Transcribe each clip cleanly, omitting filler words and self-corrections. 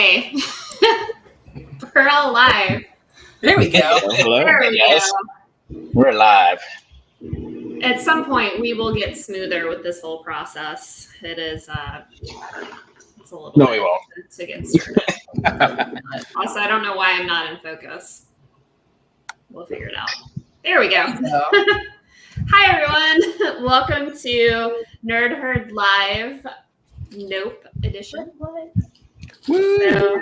Hi. We're all live. There we go. Hello. There we go. We're live. At some point, we will get smoother with this whole process. It is, it's a little No, bit we won't. to get started. Also, I don't know why I'm not in focus. We'll figure it out. There we go. Hi, everyone. Welcome to Nerd Herd Live Nope edition. So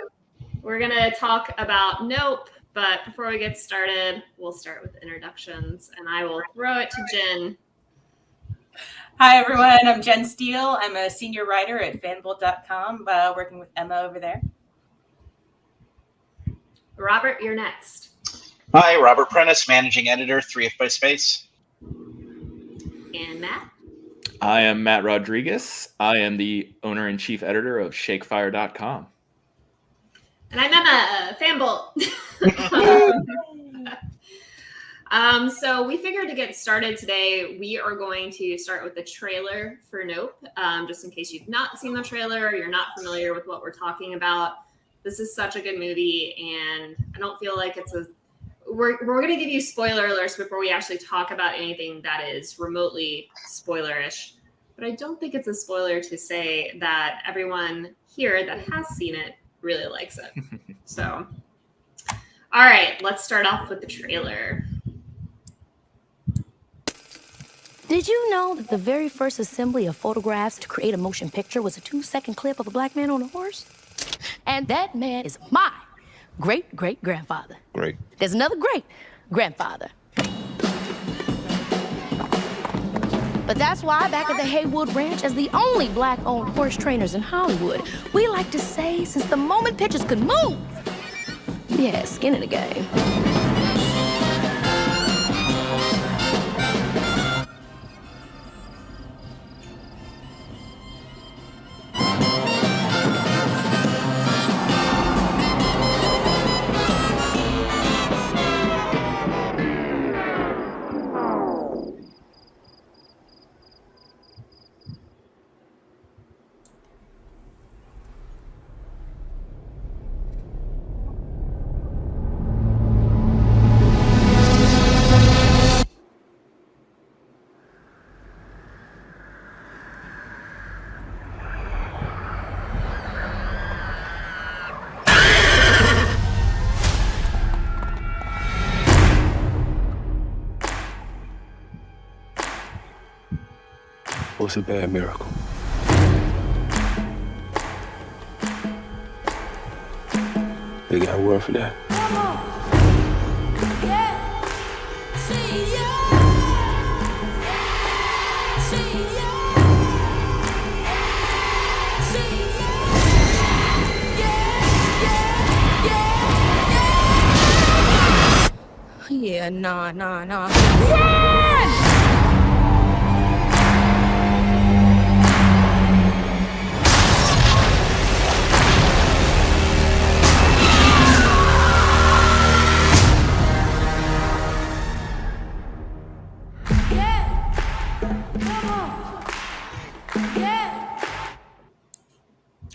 we're going to talk about Nope, but before we get started, we'll start with introductions, and I will throw it to Jen. Hi, everyone. I'm Jen Steele. I'm a senior writer at fanbolt.com, working with Emma over there. Robert, you're next. Hi, Robert Prentice, managing editor, 3F by Space. And Matt? I am Matt Rodriguez. I am the owner and chief editor of shakefire.com. And I'm Emma, Fanbolt. So we figured to get started today, we are going to start with the trailer for Nope. Just in case you've not seen the trailer or you're not familiar with what we're talking about. This is such a good movie, and I don't feel like it's we're going to give you spoiler alerts before we actually talk about anything that is remotely spoilerish. But I don't think it's a spoiler to say that everyone here that has seen it really likes it. So, all right, let's start off with the trailer. Did you know that the very first assembly of photographs to create a motion picture was a 2-second clip of a black man on a horse? And that man is my great-great-grandfather. Great. There's another great-grandfather. But that's why back at the Haywood Ranch, as the only black-owned horse trainers in Hollywood, we like to say, since the moment pictures could move, we had skin in the game. What's a bad miracle? They got a word for that? Yeah, nah. Run!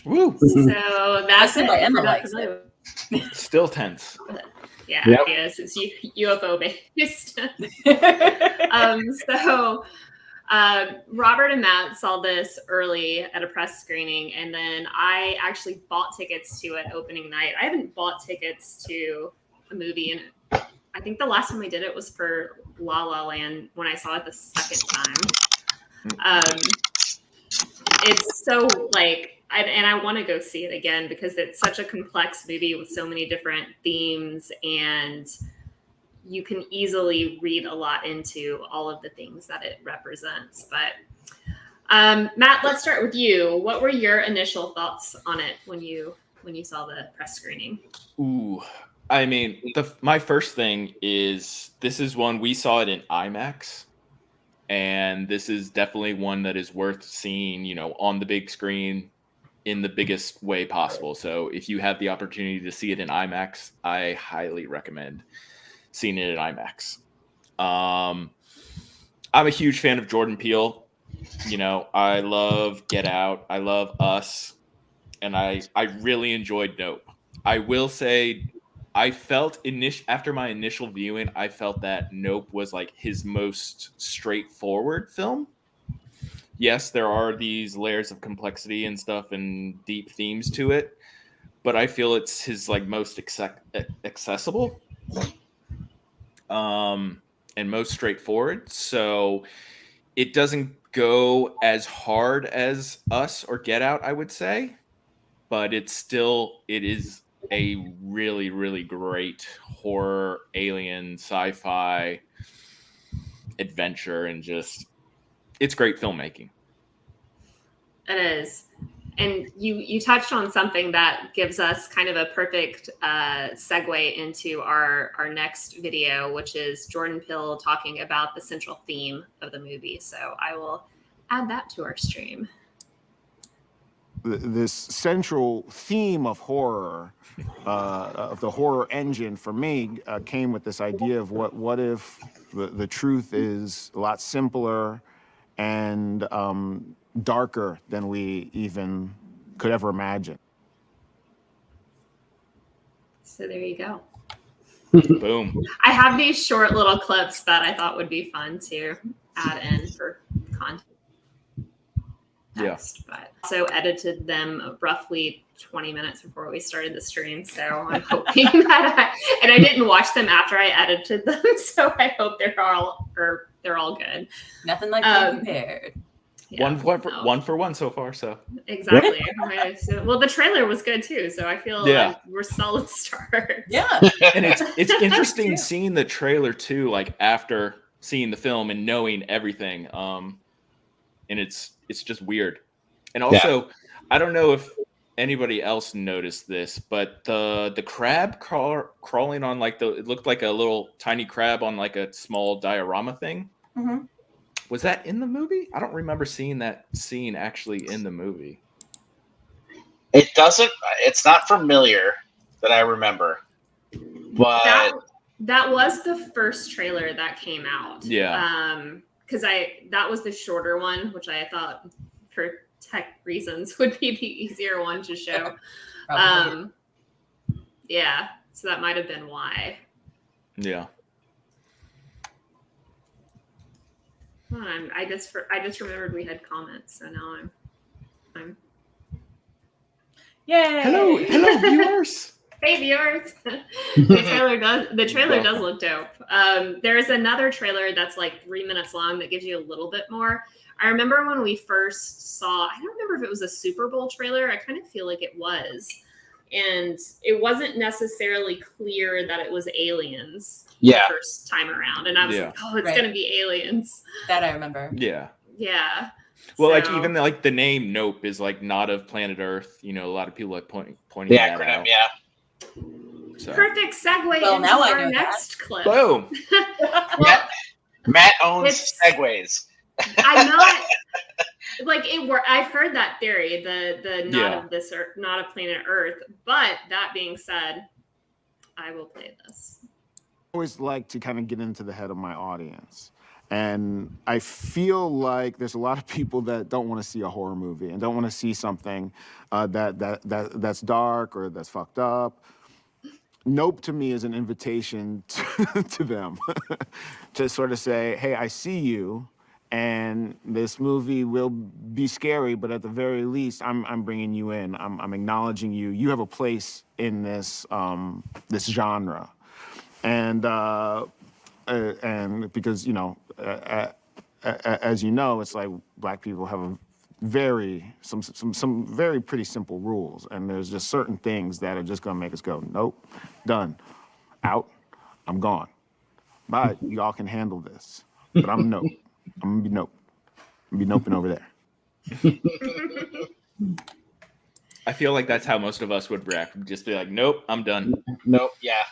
Woo! So that's it. why Emma We're not likes familiar with Still tense. Yeah, Yep. yes, it's UFO based. So Robert and Matt saw this early at a press screening, and then I actually bought tickets to it opening night. I haven't bought tickets to a movie, and I think the last time I did it was for La La Land when I saw it the second time. It's so I want to go see it again because it's such a complex movie with so many different themes, and you can easily read a lot into all of the things that it represents. But Matt, let's start with you. What were your initial thoughts on it when you saw the press screening? Ooh. I mean, my first thing is this is one we saw it in IMAX. And this is definitely one that is worth seeing, on the big screen in the biggest way possible. So if you have the opportunity to see it in IMAX, I highly recommend seeing it in IMAX. I'm a huge fan of Jordan Peele. I love Get Out. I love Us. and I really enjoyed Nope. I will say, I felt after my initial viewing, I felt that Nope was like his most straightforward film. Yes, there are these layers of complexity and stuff and deep themes to it, but I feel it's his like most accessible, and most straightforward. So it doesn't go as hard as Us or Get Out, I would say, but it is a really, really great horror, alien, sci-fi adventure, and just it's great filmmaking. It is. And you touched on something that gives us kind of a perfect segue into our next video, which is Jordan Peele talking about the central theme of the movie. So I will add that to our stream. This central theme of horror, of the horror engine for me, came with this idea of what if the truth is a lot simpler and darker than we even could ever imagine. So there you go. Boom. I have these short little clips that I thought would be fun to add in for context. Yeah. But also edited them roughly 20 minutes before we started the stream. So I'm hoping that I didn't watch them after I edited them. So I hope they're all good. Nothing like being prepared. Yeah, one for one so far. So exactly. Well, the trailer was good too, so I feel like we're solid start. Yeah, and it's interesting seeing the trailer too, like after seeing the film and knowing everything. And it's just weird. And also, I don't know if anybody else noticed this, but the crab crawling on like it looked like a little tiny crab on like a small diorama thing. Mm-hmm. Was that in the movie? I don't remember seeing that scene actually in the movie. It's not familiar that I remember. But that was the first trailer that came out. Yeah. Because that was the shorter one, which I thought for tech reasons would be the easier one to show. Yeah. So that might have been why. Yeah. I just remembered we had comments, so now I'm. Yay! Hello, viewers. Hey, viewers. The trailer does look dope. There is another trailer that's like 3 minutes long that gives you a little bit more. I remember when we first saw. I don't remember if it was a Super Bowl trailer. I kind of feel like it was. And it wasn't necessarily clear that it was aliens the first time around. And I was like, oh, it's going to be aliens. That I remember. Yeah. Yeah. Well, like even like the name Nope is like not of planet Earth. You know, a lot of people like pointing that acronym, out. Yeah. So. Perfect segue into now our next clip. Boom. Matt owns segues. I'm not like it. I've heard that theory, the not of this Earth, not of planet Earth. But that being said, I will play this. I always like to kind of get into the head of my audience, and I feel like there's a lot of people that don't want to see a horror movie and don't want to see something that's dark or that's fucked up. Nope to me is an invitation to them to sort of say, hey, I see you. And this movie will be scary, but at the very least, I'm bringing you in. I'm acknowledging you. You have a place in this this genre, and because as you know, it's like Black people have some very pretty simple rules, and there's just certain things that are just gonna make us go, nope, done, out, I'm gone. But y'all can handle this, but I'm nope. I'm gonna be nope. I'm gonna be noping over there. I feel like that's how most of us would react. We'd just be like, nope, I'm done. Nope, yeah.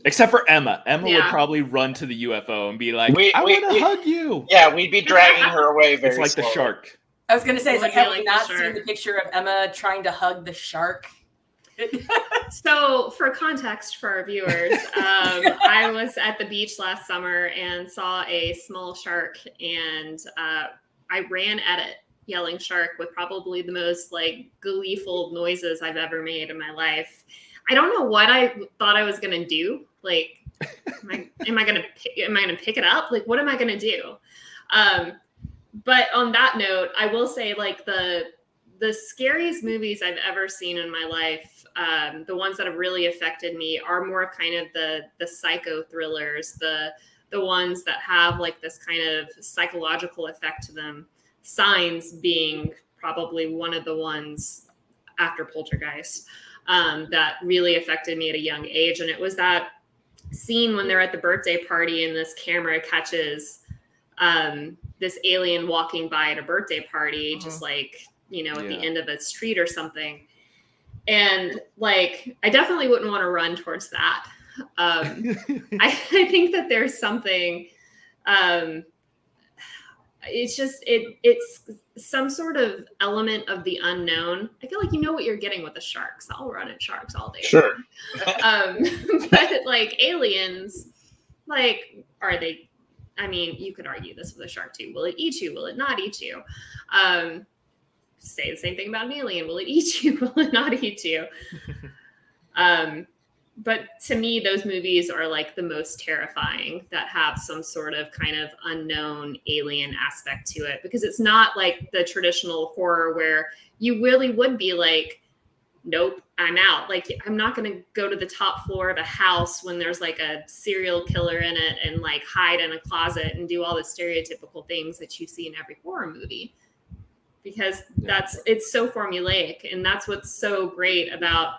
Except for Emma. Emma would probably run to the UFO and be like, I want to hug you. Yeah, we'd be dragging her away very It's like slowly. the shark. I was going to say, it's like, have we not sure. seen the picture of Emma trying to hug the shark? So for context for our viewers, I was at the beach last summer and saw a small shark, and I ran at it yelling shark with probably the most like gleeful noises I've ever made in my life. I don't know what I thought I was gonna do. Like, am I gonna pick it up? Like, what am I gonna do? But on that note, I will say, like, the scariest movies I've ever seen in my life, the ones that have really affected me, are more kind of the psycho thrillers, the ones that have like this kind of psychological effect to them. Signs being probably one of the ones after Poltergeist that really affected me at a young age, and it was that scene when they're at the birthday party and this camera catches this alien walking by at a birthday party, just like, you know, at the end of a street or something. And like, I definitely wouldn't want to run towards that. I think that there's something, it's some sort of element of the unknown. I feel like you know what you're getting with the sharks. I'll run at sharks all day. Sure. But like aliens, like, are they, I mean, you could argue this with a shark too. Will it eat you? Will it not eat you? Say the same thing about an alien. Will it eat you? Will it not eat you? But to me, those movies are like the most terrifying, that have some sort of kind of unknown alien aspect to it, because it's not like the traditional horror where you really would be like, nope, I'm out. Like, I'm not going to go to the top floor of a house when there's like a serial killer in it and like hide in a closet and do all the stereotypical things that you see in every horror movie, because it's so formulaic. And that's what's so great about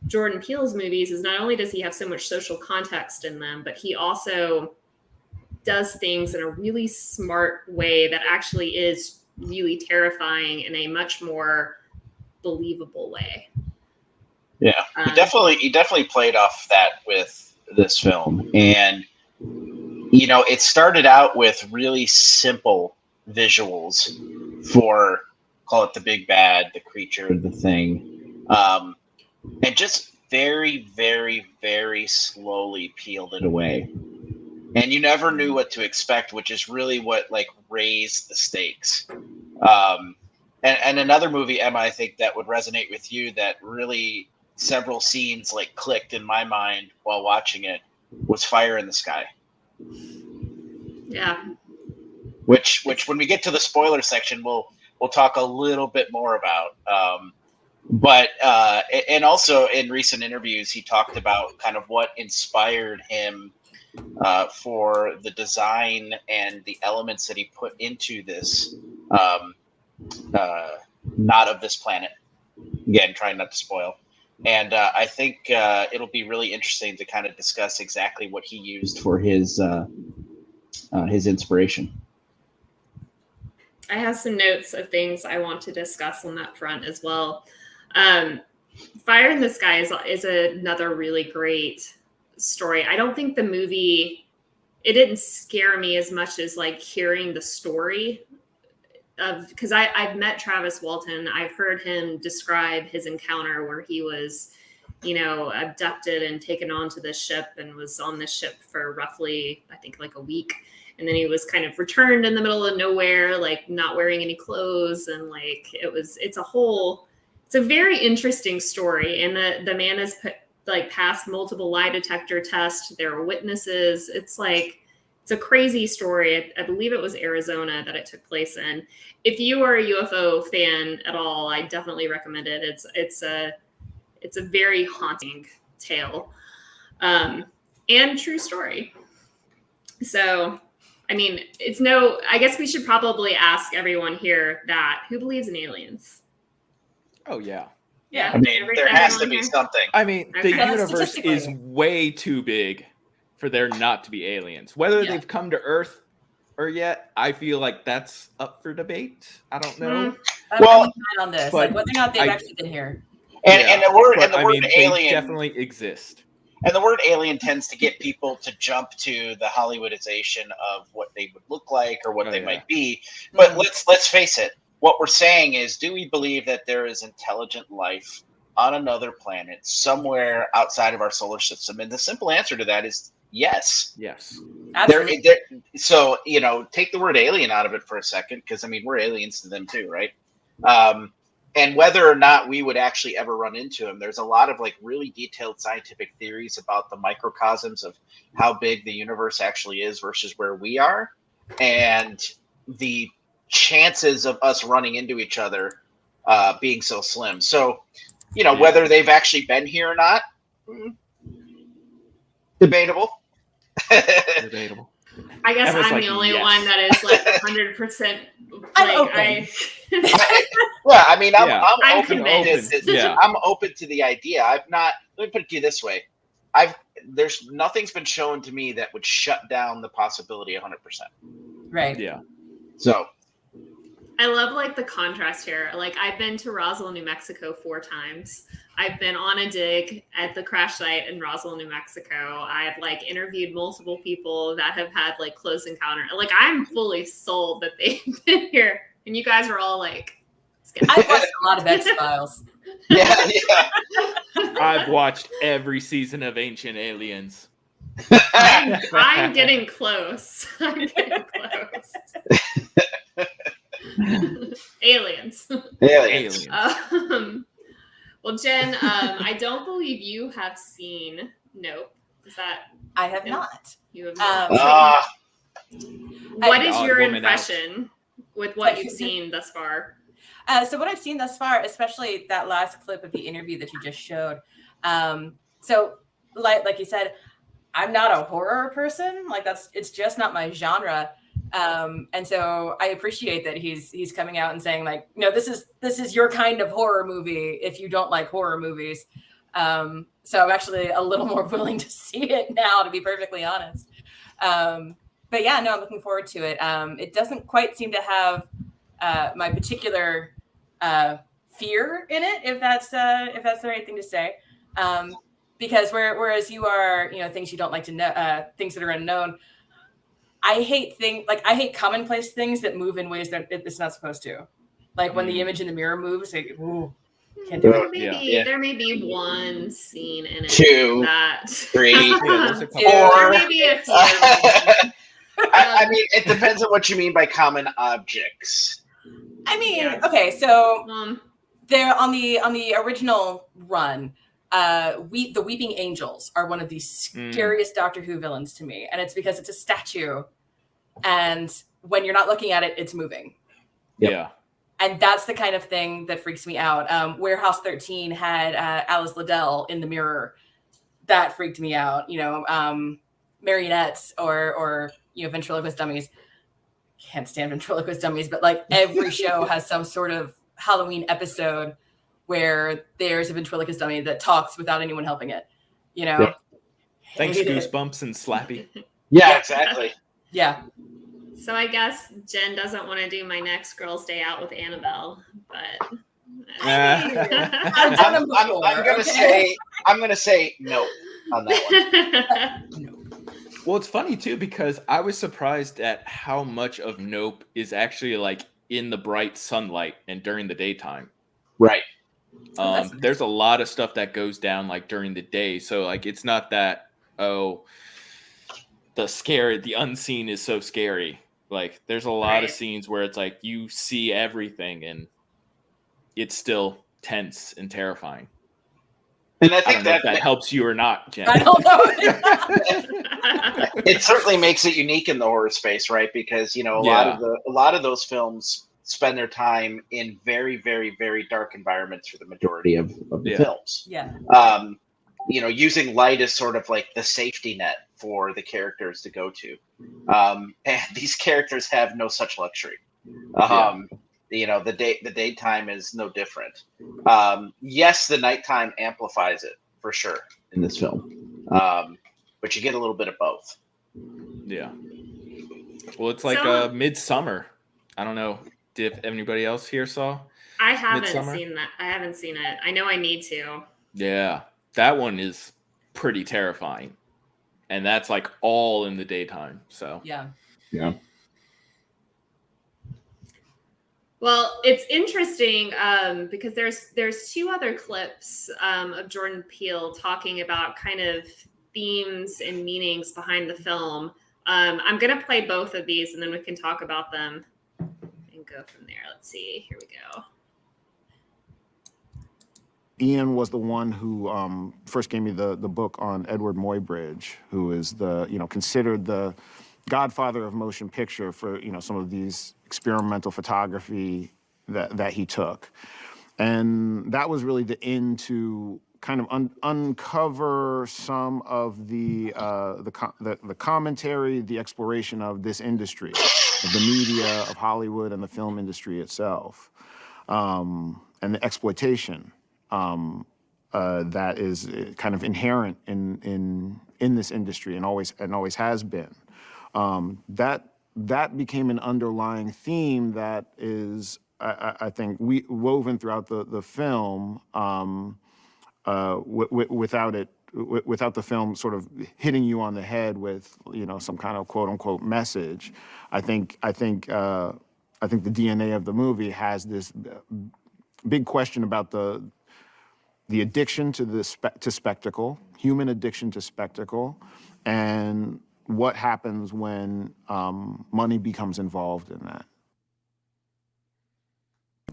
Jordan Peele's movies, is not only does he have so much social context in them, but he also does things in a really smart way that actually is really terrifying in a much more believable way. Yeah, he definitely played off that with this film. And, you know, it started out with really simple visuals for, call it the big bad, the creature, the thing. And just very, very, very slowly peeled it away. And you never knew what to expect, which is really what like raised the stakes. And another movie, Emma, I think that would resonate with you, that really several scenes like clicked in my mind while watching it, was Fire in the Sky. Yeah. Which when we get to the spoiler section, we'll talk a little bit more about. But and also in recent interviews, he talked about kind of what inspired him for the design and the elements that he put into this Not of This Planet. Again, trying not to spoil. And I think it'll be really interesting to kind of discuss exactly what he used for his inspiration. I have some notes of things I want to discuss on that front as well. Fire in the Sky is another really great story. I don't think the movie, it didn't scare me as much as like hearing the story of, because I've met Travis Walton. I've heard him describe his encounter where he was, you know, abducted and taken onto this ship and was on this ship for roughly, I think, like a week. And then he was kind of returned in the middle of nowhere, like not wearing any clothes. And like, it's a very interesting story. And the man has passed multiple lie detector tests. There are witnesses. It's a crazy story. I believe it was Arizona that it took place in. If you are a UFO fan at all, I definitely recommend it. It's a very haunting tale, and true story. So, I mean, I guess we should probably ask everyone here who believes in aliens? Oh, yeah. Yeah. I mean, there has to be something. I mean, the Okay. universe is way too big for there not to be aliens. Whether they've come to Earth or yet, I feel like that's up for debate. I don't know. Well, on this, like whether or not they've actually been here. And the word alien they definitely exist. And the word alien tends to get people to jump to the Hollywoodization of what they would look like or what they might be. But let's face it. What we're saying is, do we believe that there is intelligent life on another planet somewhere outside of our solar system? And the simple answer to that is Yes. Absolutely. So, take the word alien out of it for a second, because, I mean, we're aliens to them too, right? And whether or not we would actually ever run into them, there's a lot of like really detailed scientific theories about the microcosms of how big the universe actually is versus where we are, and the chances of us running into each other being so slim. So, whether they've actually been here or not, debatable. Debatable. I guess Emma's I'm like, the only yes. one that is like 100%. I'm open. Well, I mean, I'm I'm open. convinced. I'm open to the idea. I've not. Let me put it to you this way: there's nothing's been shown to me that would shut down the possibility 100%. Right. Yeah. So I love like the contrast here. Like I've been to Roswell, New Mexico 4 times. I've been on a dig at the crash site in Roswell, New Mexico. I've like interviewed multiple people that have had like close encounter. Like I'm fully sold that they've been here, and you guys are all like. I've watched a lot of X-Files. yeah. I've watched every season of Ancient Aliens. I'm getting close. I'm getting close. Aliens. Well, Jen, I don't believe you have seen Nope. Is that? I have not. You have not. What is your woman impression with what you've seen thus far? So what I've seen thus far, especially that last clip of the interview that you just showed. So like you said, I'm not a horror person. Like it's just not my genre. And so I appreciate that he's coming out and saying like, this is your kind of horror movie if you don't like horror movies. So I'm actually a little more willing to see it now, to be perfectly honest. But yeah, no, I'm looking forward to it. It doesn't quite seem to have my particular fear in it, if that's the right thing to say. Because whereas you are, things you don't like to know, things that are unknown. I hate commonplace things that move in ways that it's not supposed to. Like when the image in the mirror moves, like, ooh, can't do it. There may be one scene in it. 2, 3, 4. There may be a few. I mean, it depends on what you mean by common objects. I mean, okay, so there on the original run, the Weeping Angels are one of the scariest Doctor Who villains to me, and it's because it's a statue, and when you're not looking at it, it's moving. Yeah, and that's the kind of thing that freaks me out. Warehouse 13 had Alice Liddell in the mirror. That freaked me out. Marionettes or ventriloquist dummies. Can't stand ventriloquist dummies, but like every show has some sort of Halloween episode where there's a ventriloquist dummy that talks without anyone helping it. Yep. Thanks, Goosebumps and Slappy. Yeah, exactly. Yeah. So I guess Jen doesn't want to do my next girls' day out with Annabelle, but I'm gonna say no on that one. Well, it's funny too because I was surprised at how much of Nope is actually like in the bright sunlight and during the daytime. Right. There's a lot of stuff that goes down like during the day, so like it's not that the unseen is so scary. Like there's a lot of scenes where it's like you see everything and it's still tense and terrifying. And I think that helps you or not, Jen. I don't know. It certainly makes it unique in the horror space, right? Because a lot of those films spend their time in very, very, very dark environments for the majority of the films. Yeah. Using light as sort of like the safety net for the characters to go to. And these characters have no such luxury. The daytime is no different. Yes, the nighttime amplifies it for sure in this film. But you get a little bit of both. Yeah. Well, it's like Midsummer. I don't know if anybody else here saw. I haven't Midsommar? seen that. I haven't seen it. I know I need to. Yeah, that one is pretty terrifying, and that's like all in the daytime. So yeah. Well, it's interesting because there's 2 other clips of Jordan Peele talking about kind of themes and meanings behind the film. I'm going to play both of these and then we can talk about them and go from there. Let's see. Here we go. Ian was the one who first gave me the book on Edward Muybridge, who is considered the godfather of motion picture for, some of these experimental photography that he took. And that was really the end to kind of uncover some of the commentary, the exploration of this industry, of the media, of Hollywood, and the film industry itself, and the exploitation that is kind of inherent in this industry and always has been. That became an underlying theme that is, I think, woven throughout the film, without the film sort of hitting you on the head with some kind of quote unquote message. I think the DNA of the movie has this big question about the addiction to spectacle, human addiction to spectacle, and what happens when money becomes involved in that.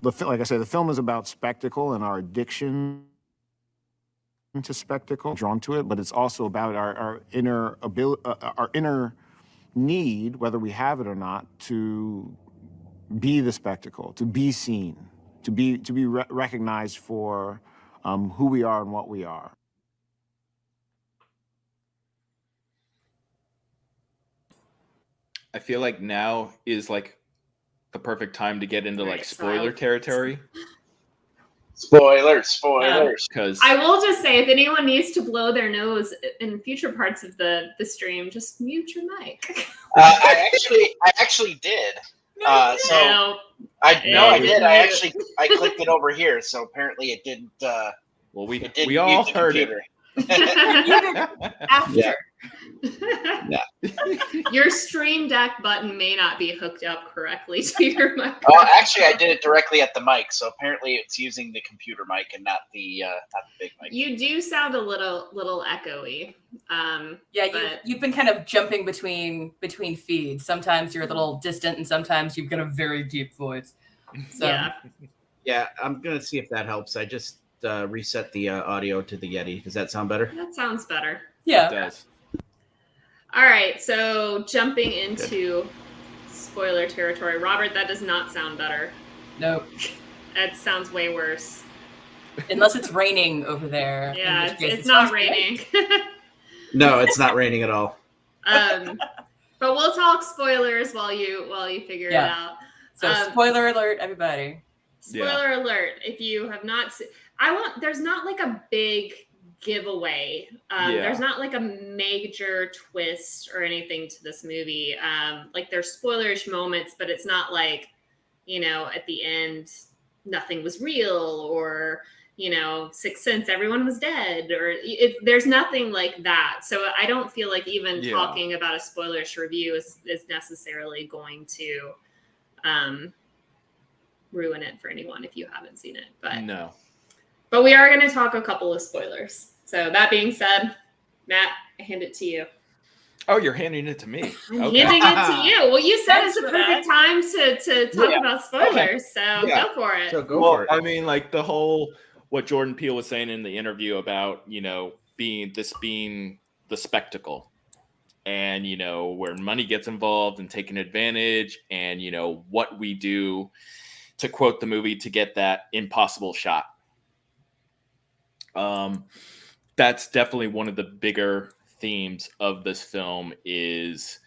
Like I said, the film is about spectacle and our addiction to spectacle, drawn to it, but it's also about our inner ability, our inner need, whether we have it or not, to be the spectacle, to be seen, to be recognized for who we are and what we are. I feel like now is like the perfect time to get into like spoiler territory. Spoilers. Because I will just say, if anyone needs to blow their nose in future parts of the stream, just mute your mic. I actually did. I did. I clicked it over here, so apparently it didn't. Well, we didn't all mute the heard computer. After. Yeah. Your Stream Deck button may not be hooked up correctly to your microphone. Oh, actually, I did it directly at the mic, so apparently it's using the computer mic and not the big mic. You do sound a little echoey. You've been kind of jumping between feeds. Sometimes you're a little distant, and sometimes you've got a very deep voice. So. Yeah, I'm gonna see if that helps. I just reset the audio to the Yeti. Does that sound better? That sounds better. Yeah, it does. All right, so jumping into spoiler territory. Robert, that does not sound better. Nope. That sounds way worse. Unless it's raining over there. Yeah, it's not raining. No, it's not raining at all. But we'll talk spoilers while you figure it out. So spoiler alert, everybody. Spoiler alert! If you have not seen, there's not like a big giveaway. There's not like a major twist or anything to this movie. Like there's spoilerish moments, but it's not like, at the end nothing was real, or Sixth Sense everyone was dead, or there's nothing like that. So I don't feel like even talking about a spoilerish review is necessarily going to ruin it for anyone if you haven't seen it. But no. But we are going to talk a couple of spoilers. So that being said, Matt, I hand it to you. Oh, you're handing it to me. I'm handing it to you. Well, you said it's the perfect time to talk about spoilers, so go for it. So go for it. I mean, like the whole what Jordan Peele was saying in the interview about being the spectacle, and where money gets involved and taken advantage, and what we do, to quote the movie, to get that impossible shot. That's definitely one of the bigger themes of this film, is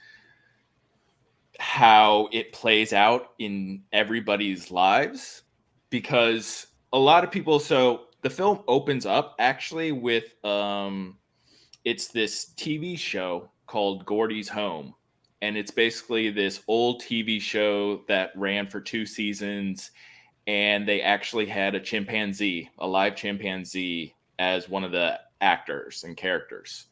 how it plays out in everybody's lives, because a lot of people, so the film opens up actually with it's this TV show called Gordy's Home, and it's basically this old TV show that ran for 2 seasons, and they actually had a live chimpanzee as one of the actors and characters.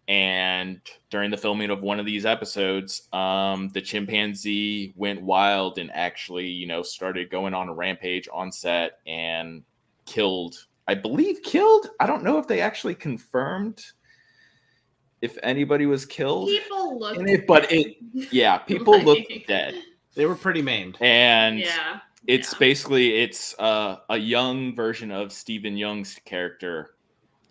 And during the filming of one of these episodes, the chimpanzee went wild and actually, started going on a rampage on set and killed. I don't know if they actually confirmed if anybody was killed People look in it, but people look dead. They were pretty maimed. And yeah. it's basically a young version of Stephen Young's character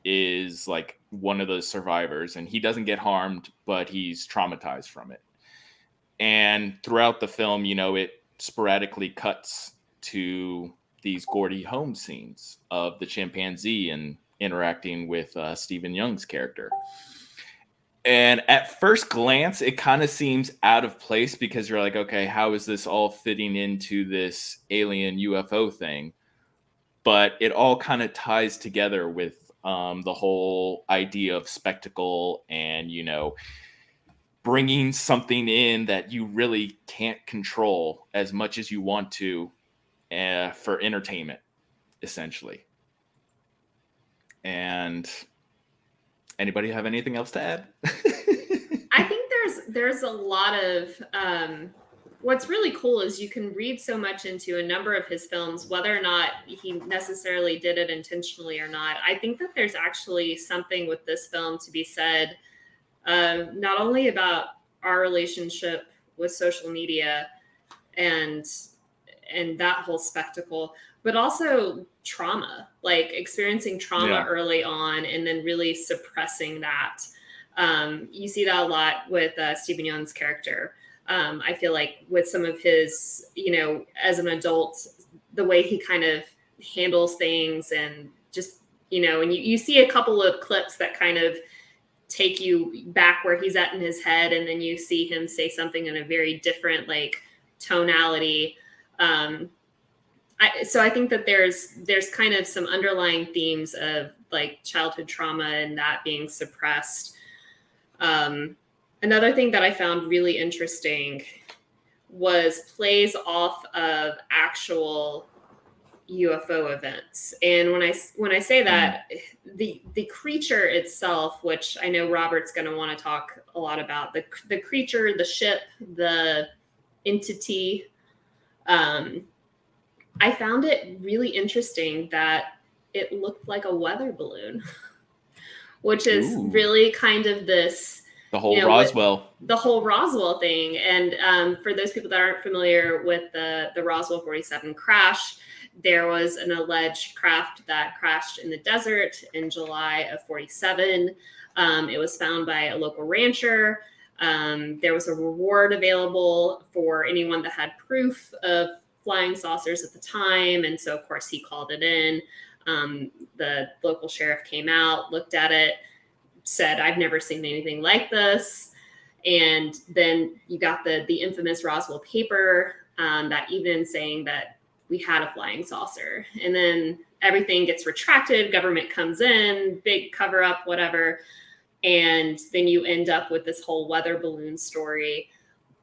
is like one of the survivors, and he doesn't get harmed, but he's traumatized from it. And throughout the film, it sporadically cuts to these Gordy Holmes scenes of the chimpanzee and interacting with Stephen Young's character. And at first glance, it kind of seems out of place because you're like, okay, how is this all fitting into this alien UFO thing? But it all kind of ties together with the whole idea of spectacle and, bringing something in that you really can't control as much as you want to for entertainment, essentially. And anybody have anything else to add? I think there's a lot of what's really cool is you can read so much into a number of his films, whether or not he necessarily did it intentionally or not. I think that there's actually something with this film to be said, not only about our relationship with social media and that whole spectacle, but also trauma, like experiencing trauma early on and then really suppressing that. You see that a lot with Stephen Young's character. I feel like with some of his, as an adult, the way he kind of handles things and just, and you see a couple of clips that kind of take you back where he's at in his head. And then you see him say something in a very different, like, tonality. So I think that there's kind of some underlying themes of like childhood trauma and that being suppressed. Another thing that I found really interesting was plays off of actual UFO events. And when I say that, the creature itself, which I know Robert's going to want to talk a lot about, the creature, the ship, the entity, I found it really interesting that it looked like a weather balloon, which is really kind of this... The whole Roswell. The whole Roswell thing. And for those people that aren't familiar with the Roswell 47 crash, there was an alleged craft that crashed in the desert in July of 47. It was found by a local rancher. There was a reward available for anyone that had proof of flying saucers at the time. And so, of course, he called it in. The local sheriff came out, looked at it, said, "I've never seen anything like this." And then you got the infamous Roswell paper that even saying that we had a flying saucer. And then everything gets retracted, government comes in, big cover up, whatever. And then you end up with this whole weather balloon story.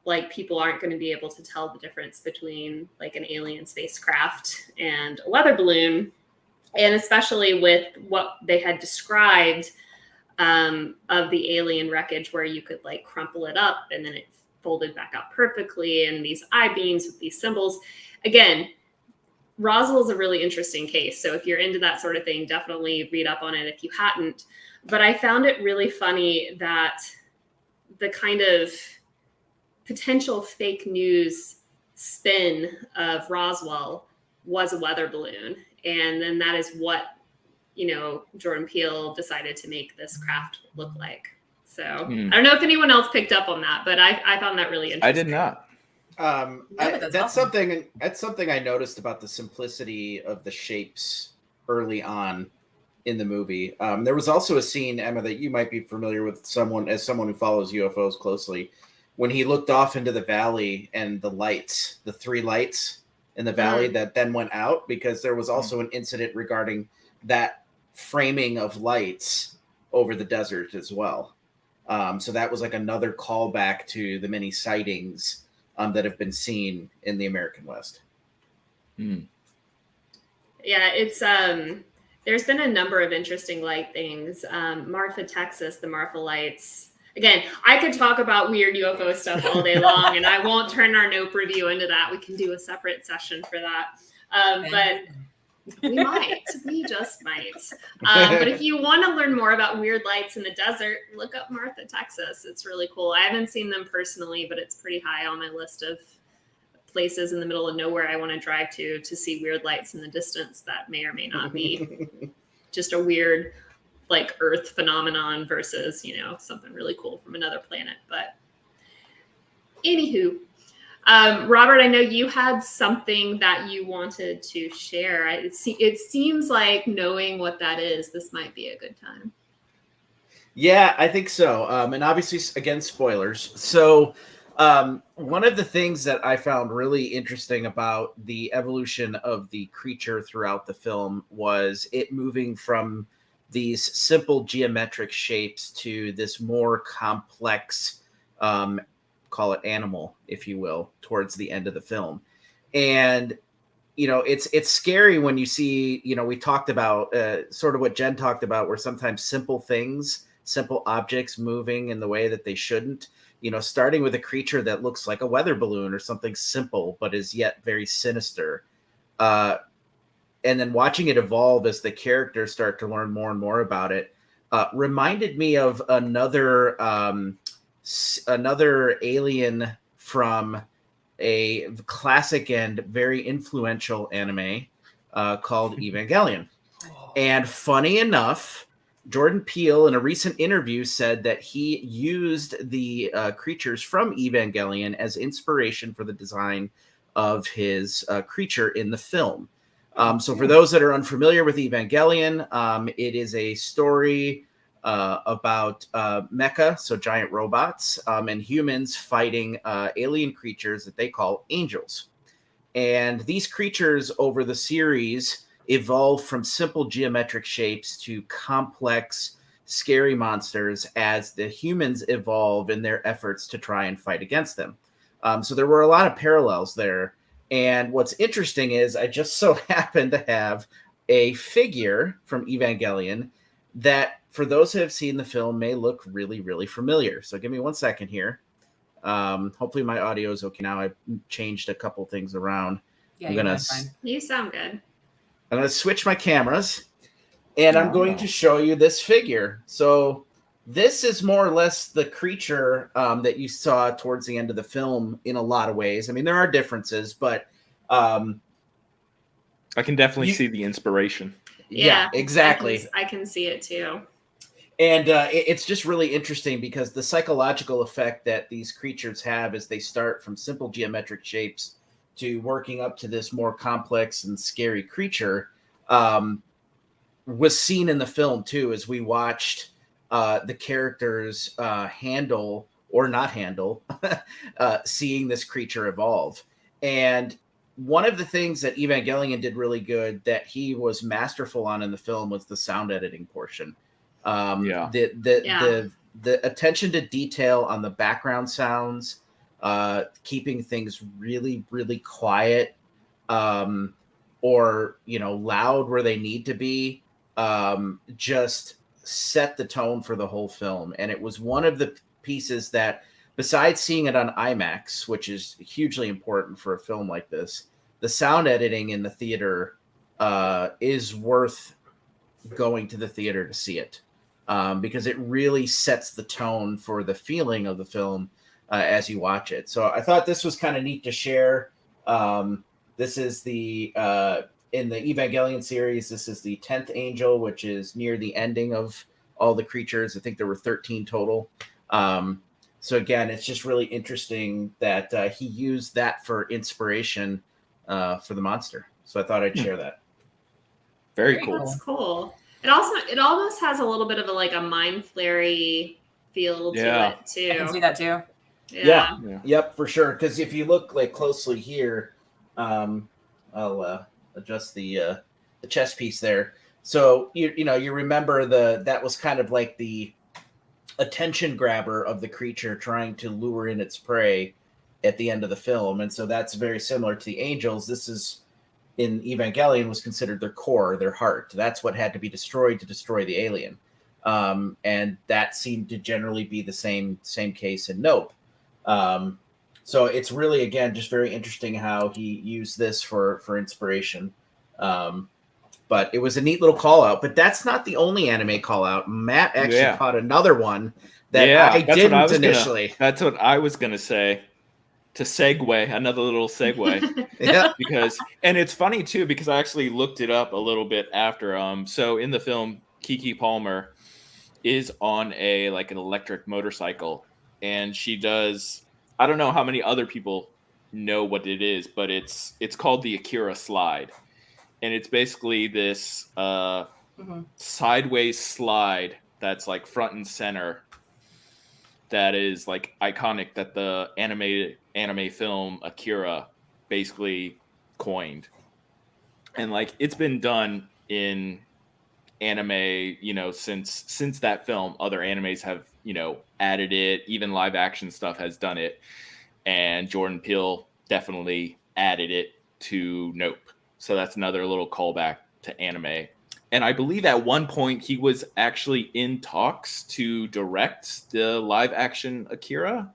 Like, people aren't going to be able to tell the difference between like an alien spacecraft and a weather balloon. And especially with what they had described of the alien wreckage, where you could like crumple it up and then it folded back out perfectly, and these I-beams with these symbols. Again, Roswell is a really interesting case. So if you're into that sort of thing, definitely read up on it if you hadn't. But I found it really funny that the kind of potential fake news spin of Roswell was a weather balloon. And then that is what, Jordan Peele decided to make this craft look like. So I don't know if anyone else picked up on that, but I found that really interesting. I did not. That's awesome. That's something I noticed about the simplicity of the shapes early on in the movie. There was also a scene, Emma, that you might be familiar with, someone who follows UFOs closely, when he looked off into the valley and the lights, the three lights in the valley that then went out, because there was also an incident regarding that framing of lights over the desert as well. So that was like another callback to the many sightings that have been seen in the American West. Yeah, it's there's been a number of interesting light things. Marfa, Texas, the Marfa lights. Again, I could talk about weird UFO stuff all day long, and I won't turn our Nope review into that. We can do a separate session for that. But We just might. But if you want to learn more about weird lights in the desert, look up Martha, Texas. It's really cool. I haven't seen them personally, but it's pretty high on my list of places in the middle of nowhere I want to drive to see weird lights in the distance that may or may not be just a weird like Earth phenomenon versus, something really cool from another planet. But anywho, Robert, I know you had something that you wanted to share. It seems like knowing what that is, this might be a good time. Yeah, I think so. And obviously, again, spoilers. So one of the things that I found really interesting about the evolution of the creature throughout the film was it moving from these simple geometric shapes to this more complex, call it animal, if you will, towards the end of the film. And it's scary when you see, we talked about sort of what Jen talked about, where sometimes simple objects moving in the way that they shouldn't, starting with a creature that looks like a weather balloon or something simple, but is yet very sinister. And then watching it evolve as the characters start to learn more and more about it, reminded me of another alien from a classic and very influential anime called Evangelion. And funny enough, Jordan Peele in a recent interview said that he used the creatures from Evangelion as inspiration for the design of his creature in the film. So for those that are unfamiliar with Evangelion, it is a story about mecha, so giant robots, and humans fighting alien creatures that they call angels. And these creatures over the series evolve from simple geometric shapes to complex, scary monsters as the humans evolve in their efforts to try and fight against them. So there were a lot of parallels there. And what's interesting is I just so happen to have a figure from Evangelion that, for those who have seen the film, may look really, really familiar. So give me 1 second here. Hopefully my audio is okay now. I've changed a couple things around. Yeah, you sound good. I'm going to switch my cameras, and I'm going to show you this figure. So this is more or less the creature that you saw towards the end of the film in a lot of ways. I mean, there are differences, but I can definitely see the inspiration. Yeah, exactly. I can see it too. And it's just really interesting because the psychological effect that these creatures have as they start from simple geometric shapes to working up to this more complex and scary creature was seen in the film too, as we watched the characters handle or not handle seeing this creature evolve. And one of the things that Evangelion did really good that he was masterful on in the film was the sound editing portion. The attention to detail on the background sounds, keeping things really, really quiet, or loud where they need to be, just set the tone for the whole film. And it was one of the pieces that, besides seeing it on IMAX, which is hugely important for a film like this, the sound editing in the theater is worth going to the theater to see it, because it really sets the tone for the feeling of the film as you watch it. So I thought this was kind of neat to share. This is in the Evangelion series, this is the 10th angel, which is near the ending of all the creatures. I think there were 13 total. So again, it's just really interesting that he used that for inspiration for the monster. So I thought I'd share that. Very cool. That's cool. It almost has a little bit of a mind flare-y feel to it too. I can see that too. Yeah. Yep, for sure. Because if you look closely here, I'll adjust the chest piece there. So you remember that was kind of like the attention grabber of the creature trying to lure in its prey at the end of the film. And so that's very similar to the angels. This is, in Evangelion, was considered their core, their heart. That's what had to be destroyed to destroy the alien. And that seemed to generally be the same case in Nope. So it's really, again, just very interesting how he used this for inspiration on But it was a neat little call out. But that's not the only anime call out. Matt actually caught another one that I didn't initially. That's what I was gonna say. To segue, another little segue. Yeah. And it's funny too, because I actually looked it up a little bit after. So in the film, Keke Palmer is on an electric motorcycle, and she does. I don't know how many other people know what it is, but it's called the Akira slide, and it's basically this sideways slide that's like front and center. That is like iconic, that the anime film Akira basically coined, and like it's been done in anime, since that film. Other animes have added it, even live action stuff has done it, and Jordan Peele definitely added it to Nope. So that's another little callback to anime. And I believe at one point he was actually in talks to direct the live action Akira,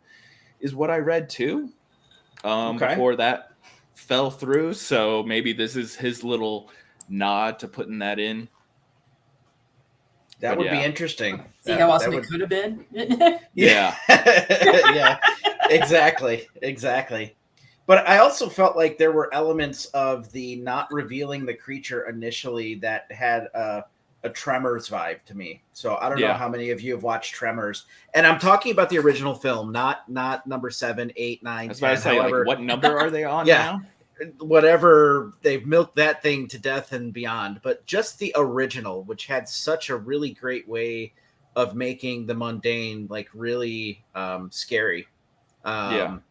is what I read too, before that fell through. So maybe this is his little nod to putting that in. That would be interesting. See how awesome it could have been? Yeah. Yeah, exactly. But I also felt like there were elements of the not revealing the creature initially that had a Tremors vibe to me. So I don't know how many of you have watched Tremors, and I'm talking about the original film, not number 7, 8, 9. I was about to say, what number are they on now? Whatever, they've milked that thing to death and beyond. But just the original, which had such a really great way of making the mundane really scary. And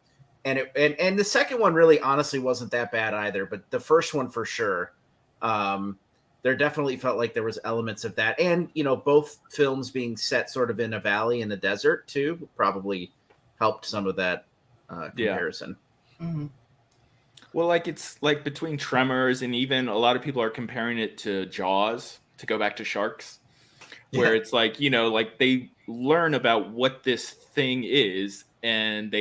the second one really honestly wasn't that bad either, but the first one for sure, there definitely felt like there was elements of that. And, both films being set sort of in a valley in the desert too, probably helped some of that comparison. Yeah. Mm-hmm. Well, it's like between Tremors, and even a lot of people are comparing it to Jaws, to go back to sharks, where it's like, they learn about what this thing is, and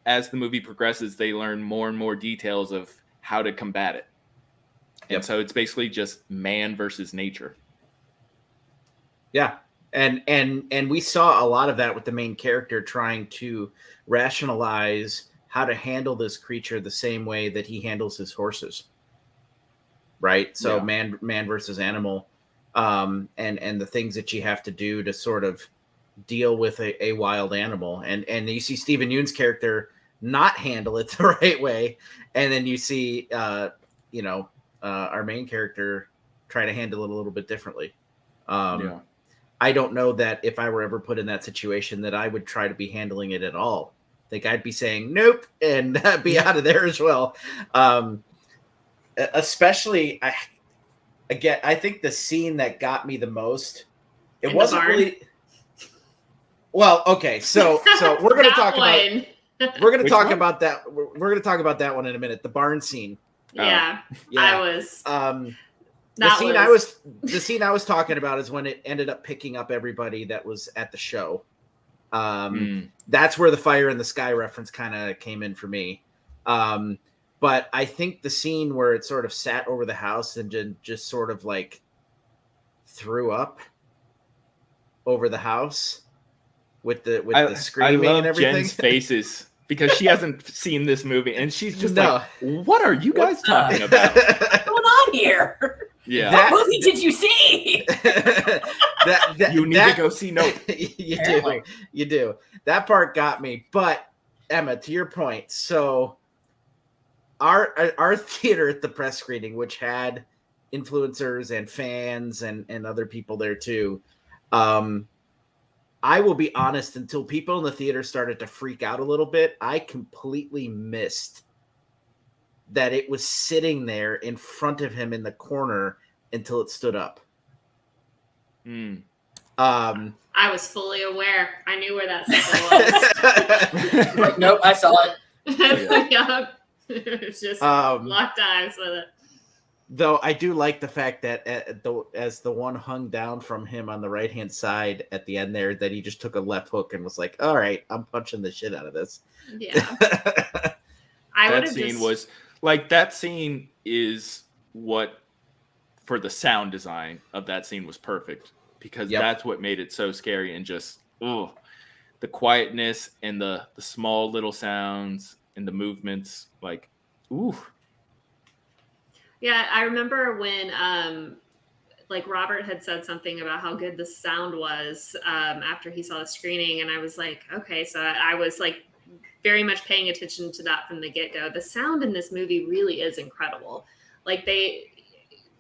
as the movie progresses, they learn more and more details of how to combat it. And so it's basically just man versus nature. Yeah. And we saw a lot of that with the main character trying to rationalize how to handle this creature the same way that he handles his horses. Right? So man versus animal, and the things that you have to do to sort of deal with a wild animal. And you see Stephen Yeun's character not handle it the right way, and then you see our main character try to handle it a little bit differently. I don't know that if I were ever put in that situation that I would try to be handling it at all. I think I'd be saying nope and be out of there as well. Especially, I think the scene that got me the most, it wasn't really. Well, okay, so we're going to talk about. We're going to talk about that. We're going to talk about that one in a minute. The barn scene. Yeah. I was. The scene I was talking about is when it ended up picking up everybody that was at the show. That's where the fire in the sky reference kind of came in for me. But I think the scene where it sort of sat over the house and just sort of threw up over the house with the screaming and everything. Jen's faces, because she hasn't seen this movie, and she's just what are you guys talking about? What's going on here? Yeah. What movie did you see? You need to go see Nope. You do. That part got me. But Emma, to your point, so our theater at the press screening, which had influencers and fans and other people there too, I will be honest, until people in the theater started to freak out a little bit, I completely missed that it was sitting there in front of him in the corner until it stood up. I was fully aware. I knew where that stuff was. Nope, I saw it. It was just locked eyes with it. Though I do like the fact that as the one hung down from him on the right-hand side at the end there, that he just took a left hook and was like, all right, I'm punching the shit out of this. Yeah. That scene is what, for the sound design of that scene was perfect, because that's what made it so scary, and just the quietness and the small little sounds and the movements, like Yeah, I remember when like Robert had said something about how good the sound was after he saw the screening, and I was like, okay, so I was like very much paying attention to that from the get-go. The sound in this movie really is incredible. Like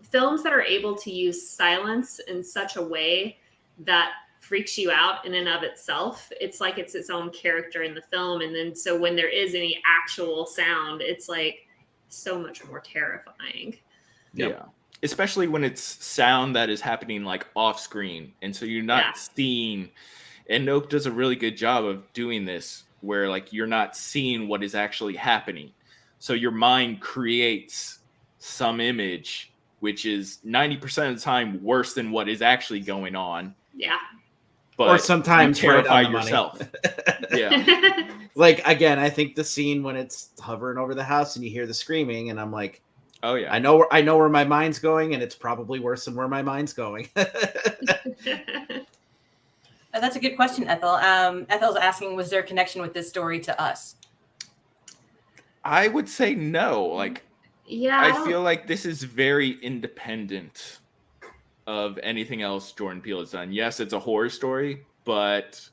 films that are able to use silence in such a way that freaks you out in and of itself, it's like it's its own character in the film. And then so when there is any actual sound, it's like so much more terrifying. Yeah. Especially when it's sound that is happening like off screen. And so you're not seeing, and Nope does a really good job of doing this, where like you're not seeing what is actually happening. So your mind creates some image, which is 90% of the time worse than what is actually going on. Yeah. But or sometimes you terrify right on the yourself. Yeah. Like, again, I think the scene when it's hovering over the house and you hear the screaming, and I'm like, oh yeah, I know where my mind's going, and it's probably worse than where my mind's going. That's a good question, Ethel. Ethel's asking, was there a connection with this story to us? I would say no. Like, yeah, I feel like this is very independent of anything else Jordan Peele has done. Yes, it's a horror story, but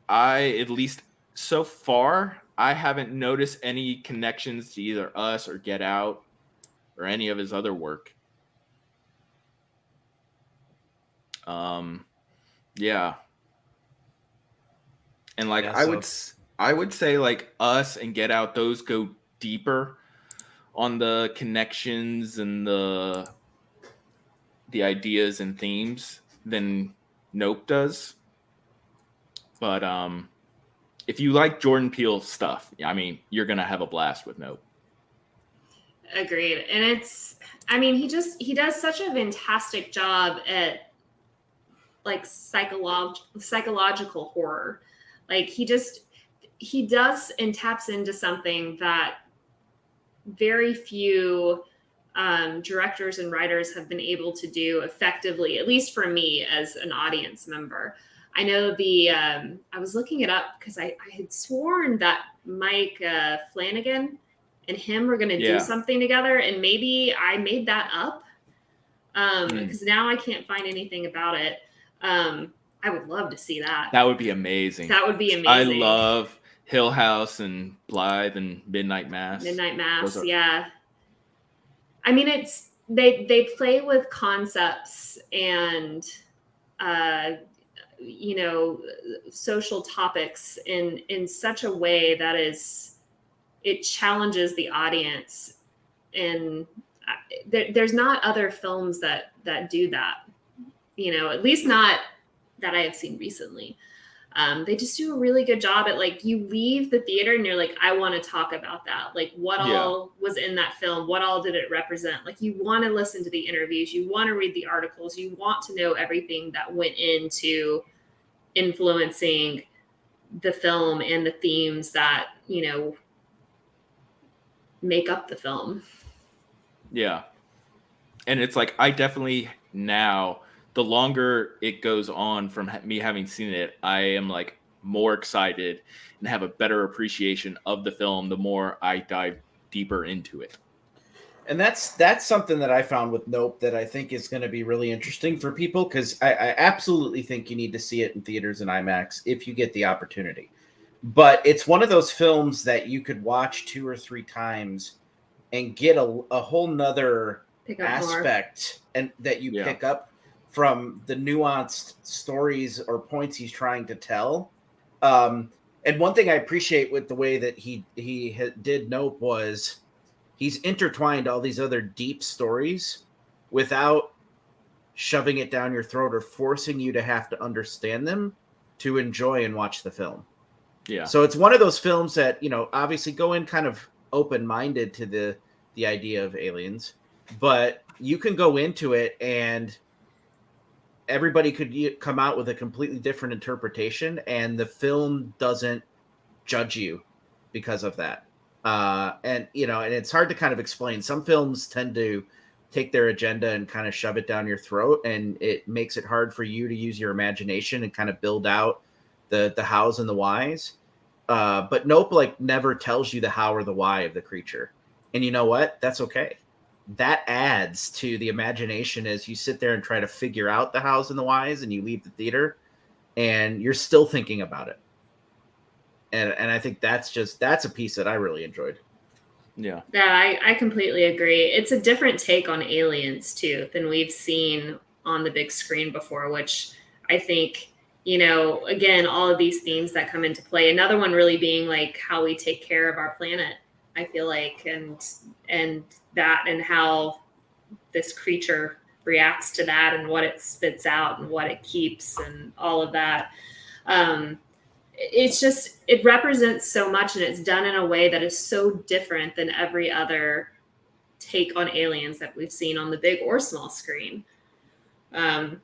at least so far, I haven't noticed any connections to either Us or Get Out or any of his other work. Yeah. And like I would say like Us and Get Out, those go deeper on the connections and the ideas and themes than Nope does. But if you like Jordan Peele stuff, I mean, you're gonna have a blast with Nope. Agreed. And he does such a fantastic job at like psychological horror. Like he does and taps into something that very few directors and writers have been able to do effectively, at least for me as an audience member. I know I was looking it up because I had sworn that Mike Flanagan and him were going to do something together, and maybe I made that up because now I can't find anything about it. I would love to see that. That would be amazing. That would be amazing. I love Hill House and Blythe and Midnight Mass. Midnight Mass, yeah. I mean, they play with concepts and social topics in such a way that it challenges the audience, and there's not other films that do that, at least not that I have seen recently. They just do a really good job at, like, you leave the theater and you're like, I want to talk about that. Like, what all was in that film? What all did it represent? Like, you want to listen to the interviews. You want to read the articles. You want to know everything that went into influencing the film and the themes that, make up the film. Yeah. And it's like, I definitely now, the longer it goes on from me having seen it, I am like more excited and have a better appreciation of the film the more I dive deeper into it. And that's something that I found with Nope that I think is going to be really interesting for people, because I absolutely think you need to see it in theaters and IMAX if you get the opportunity. But it's one of those films that you could watch 2 or 3 times and get a whole nother aspect and that you pick up from the nuanced stories or points he's trying to tell. And one thing I appreciate with the way that he did Nope was he's intertwined all these other deep stories without shoving it down your throat or forcing you to have to understand them to enjoy and watch the film. Yeah. So it's one of those films that, obviously go in kind of open-minded to the idea of aliens, but you can go into it and everybody could come out with a completely different interpretation, and the film doesn't judge you because of that. And it's hard to kind of explain. Some films tend to take their agenda and kind of shove it down your throat, and it makes it hard for you to use your imagination and kind of build out the hows and the whys. But Nope like never tells you the how or the why of the creature. And you know what? That's okay. That adds to the imagination as you sit there and try to figure out the hows and the whys, and you leave the theater and you're still thinking about it. And I think that's a piece that I really enjoyed. Yeah. Yeah, I completely agree. It's a different take on aliens too than we've seen on the big screen before, which I think, you know, again, all of these themes that come into play. Another one really being like how we take care of our planet, I feel like, and that and how this creature reacts to that and what it spits out and what it keeps and all of that. It's just, it represents so much, and it's done in a way that is so different than every other take on aliens that we've seen on the big or small screen. And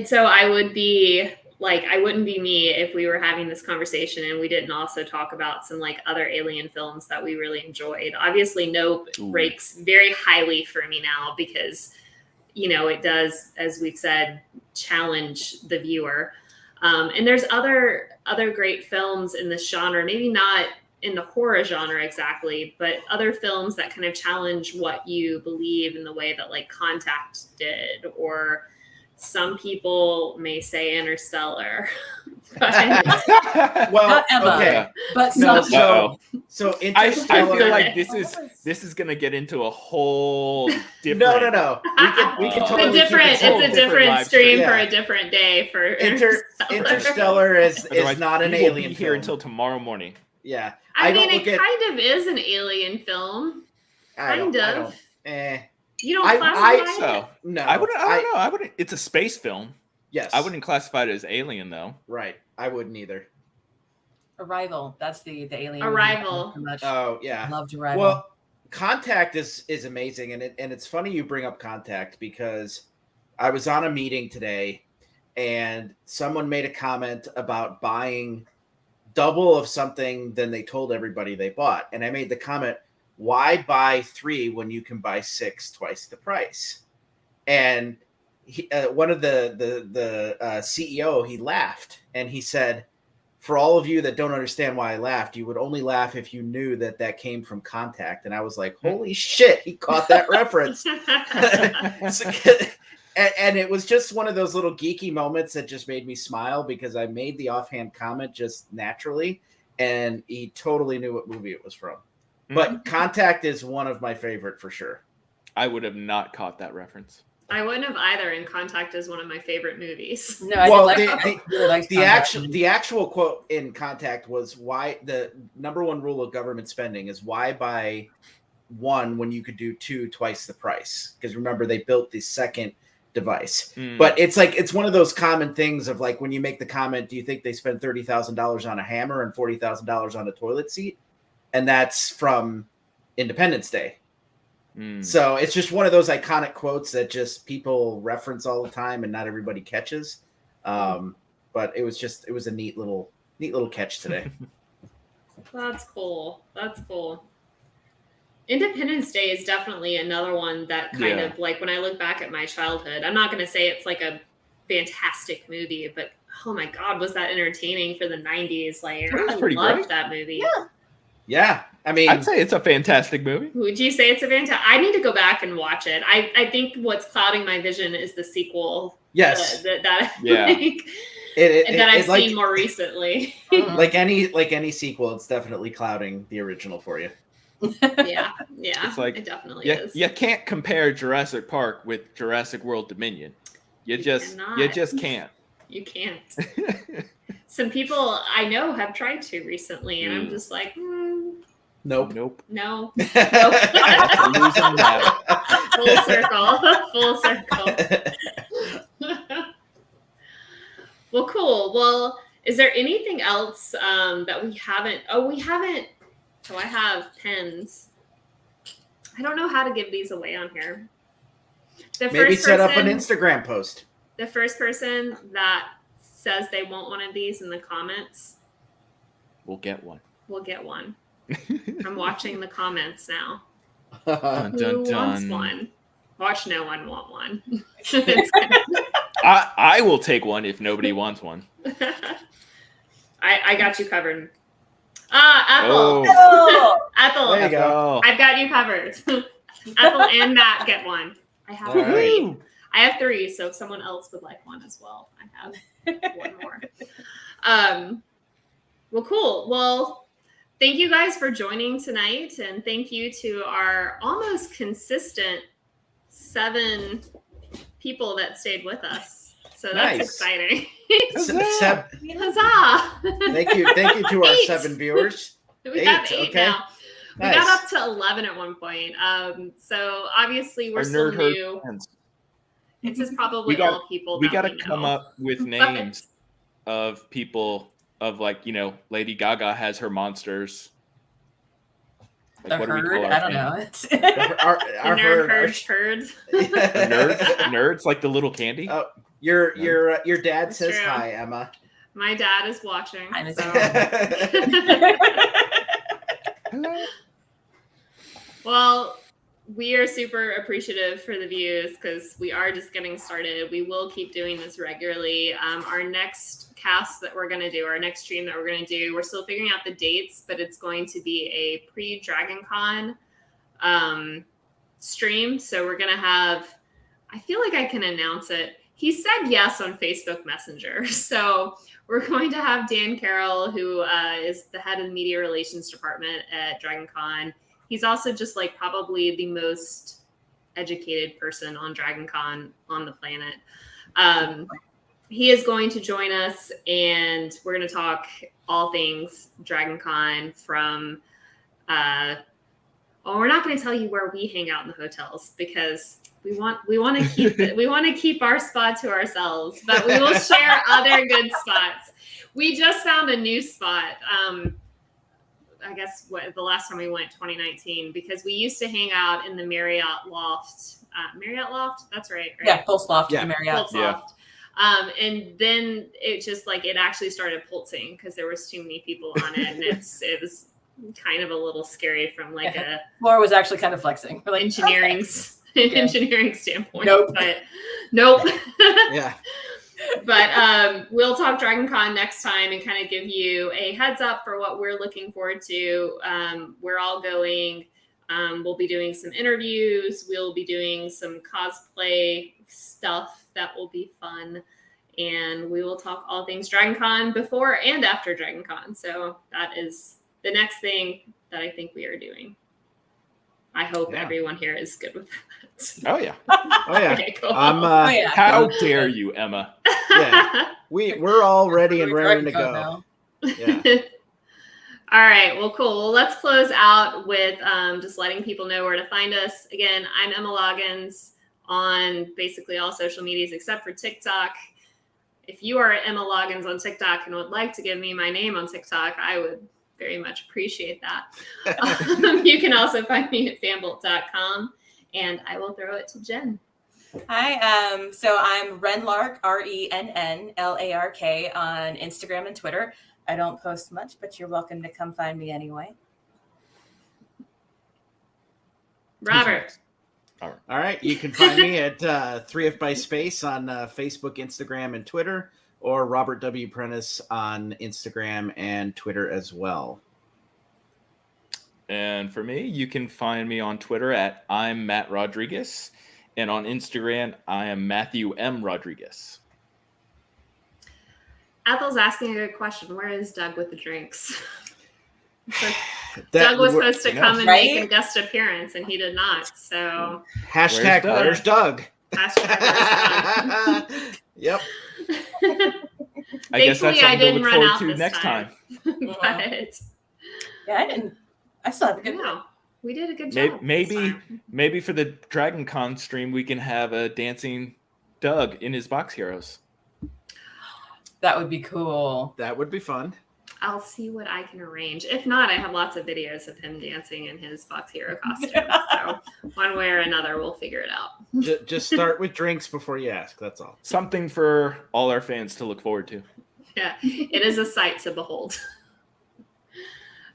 so I wouldn't be me if we were having this conversation and we didn't also talk about some like other alien films that we really enjoyed. Obviously, Nope ranks very highly for me now because, you know, it does, as we've said, challenge the viewer. And there's other great films in this genre, maybe not in the horror genre exactly, but other films that kind of challenge what you believe in the way that like Contact did, or some people may say Interstellar. Well, Not Emma, okay, but no, some so I Interstellar. feel like this is gonna get into a whole different. No. We can totally It's a different stream Yeah. for a different day for Interstellar is Otherwise, not an you will alien be here film. until tomorrow morning. Yeah, I mean, don't it look at. kind of is an alien film. I Kind don't. of. Eh. You don't I- classify it? So No, I don't know. I wouldn't. It's a space film. Yes, I wouldn't classify it as alien though. Right, I wouldn't either. Arrival. That's the alien. Arrival. movie I Oh yeah. loved Arrival. Well, Contact is amazing, and it's funny you bring up Contact because I was on a meeting today, and someone made a comment about buying double of something than they told everybody they bought, and I made the comment, "Why buy 3 when you can buy 6 twice the price?" And one of the CEO, he laughed and he said, "For all of you that don't understand why I laughed, you would only laugh if you knew that came from Contact." And I was like, "Holy shit, he caught that reference!" And it was just one of those little geeky moments that just made me smile because I made the offhand comment just naturally, and he totally knew what movie it was from. But Contact is one of my favorite for sure. I would have not caught that reference. I wouldn't have either, and Contact is one of my favorite movies. No, I Well, really liked Contact. the actual quote in Contact was, why the number one rule of government spending is why buy 1 when you could do 2 twice the price? Because remember, they built the second device. But it's one of those common things of like when you make the comment, do you think they spend $30,000 on a hammer and $40,000 on a toilet seat? And that's from Independence Day. So it's just one of those iconic quotes that just people reference all the time and not everybody catches. But it was a neat little catch today. That's cool. Independence Day is definitely another one that kind of like when I look back at my childhood, I'm not going to say it's like a fantastic movie, but oh my God, was that entertaining for the 90s? Like I loved that movie. Yeah. I mean, I'd say it's a fantastic movie. Would you say it's a fantastic? I need to go back and watch it. I think what's clouding my vision is the sequel. Yes. That I've seen more recently. like any sequel, it's definitely clouding the original for you. Yeah. It's like, it definitely is. You can't compare Jurassic Park with Jurassic World Dominion. You just can't. You can't. Some people I know have tried to recently, and I'm just like, Nope. No. Losing that. Full circle. Well, cool. Well, is there anything else that we haven't? We haven't. So I have pens. I don't know how to give these away on here. Maybe set up an Instagram post. The first person that says they want one of these in the comments, we'll get one. I'm watching the comments now. Dun, Who dun, wants dun. one? Watch no one want one. I will take one if nobody wants one. I got you covered. Ethel. Oh. Ethel. There you go. I've got you covered. Ethel and Matt get one. I have All three. right. I have three, so if someone else would like one as well, I have one more. Well, cool. Well, thank you guys for joining tonight, and thank you to our almost consistent 7 people that stayed with us. So that's Nice. exciting. Huzzah. Huzzah! Thank you to our 8. 7 viewers. We have 8 okay. now. We Nice. got up to 11 at one point. So obviously we're Our still nerd herd new. friends. This is probably all people. We that got to we come know. up with names of people of like, Lady Gaga has her monsters. The Like, what do we herd? call our I don't fans? know. Our The nerd herds. Nerds like the little candy. Oh, your dad That's says true. hi, Emma. My dad is watching. I know. So. Well, we are super appreciative for the views because we are just getting started. We will keep doing this regularly. Our next cast that we're going to do, our next stream that we're going to do, we're still figuring out the dates, but it's going to be a pre-Dragon Con stream. So we're going to have, I feel like I can announce it. He said yes on Facebook Messenger. So we're going to have Dan Carroll, who is the head of the media relations department at Dragon Con. He's also just like probably the most educated person on Dragon Con on the planet. He is going to join us, and we're going to talk all things Dragon Con from we're not going to tell you where we hang out in the hotels because we want to keep we want to keep our spot to ourselves, but we will share other good spots. We just found a new spot. I guess the last time we went, 2019, because we used to hang out in the Marriott Loft. Marriott Loft? That's right. Yeah, Pulse Loft. Yeah. Marriott. Pulse Loft. And then it just it actually started pulsing because there was too many people on it, and it was kind of a little scary from a Laura was actually kind of flexing. We're like, engineering engineering standpoint. Nope. But nope. Yeah. But we'll talk Dragon Con next time and kind of give you a heads up for what we're looking forward to. We're all going. We'll be doing some interviews. We'll be doing some cosplay stuff that will be fun. And we will talk all things Dragon Con before and after Dragon Con. So that is the next thing that I think we are doing. I hope everyone here is good with that. Oh yeah. Oh yeah. Okay, cool. How dare you, Emma? Yeah. We're all ready and raring to go. Yeah. All right. Well, cool. Well, let's close out with just letting people know where to find us. Again, I'm Emma Loggins on basically all social medias except for TikTok. If you are Emma Loggins on TikTok and would like to give me my name on TikTok, I would very much appreciate that. You can also find me at fanbolt.com, and I will throw it to Jen. Hi, so I'm Renlark, RENNLARK on Instagram and Twitter. I don't post much, but you're welcome to come find me anyway. Robert. All right. You can find me at 3F by Space on Facebook, Instagram, and Twitter, or Robert W. Prentice on Instagram and Twitter as well. And for me, you can find me on Twitter at I'm Matt Rodriguez, and on Instagram, I am Matthew M. Rodriguez. Ethel's asking a good question. Where is Doug with the drinks? So Doug was supposed to come and make a guest appearance, and he did not. So hashtag where's Doug? Hashtag where's Doug? Yep. I guess that's something to look forward to next time. But yeah, I still have a good time. We did a good job. Maybe for the Dragon Con stream, we can have a dancing Doug in his Box Heroes. That would be cool. That would be fun. I'll see what I can arrange. If not, I have lots of videos of him dancing in his Box Hero costume. So one way or another, we'll figure it out. Just start with drinks before you ask. That's all. Something for all our fans to look forward to. Yeah, it is a sight to behold.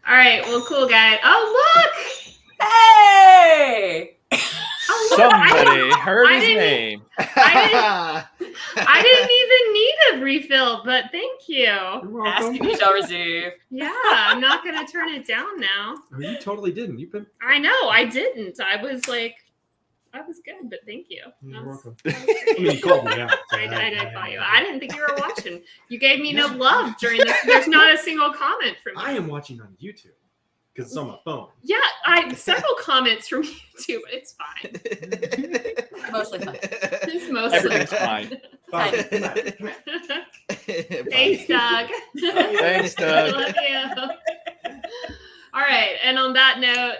All right. Well, cool, guys. Oh, look. Hey! Somebody heard his name. I didn't even need a refill, but thank you. You're welcome. Ask you shall receive. Yeah, I'm not gonna turn it down now. Oh, you totally didn't. You've been. I know, I didn't. I was good, but thank you. You're welcome. That was I mean, you called me out. So I did call you. I didn't think you were watching. You gave me no love during this. There's not a single comment from you. I am watching on YouTube because it's on my phone. Yeah, I several comments from YouTube. It's fine. Mostly fine. It's mostly Everything's fine. Fine. Fine. Good night. Come here. Thanks, Doug. Thanks, Doug. Love you. All right, and on that note,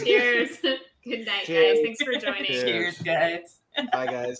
cheers. Good night, guys. Cheers. Thanks for joining. Cheers, guys. Bye, guys.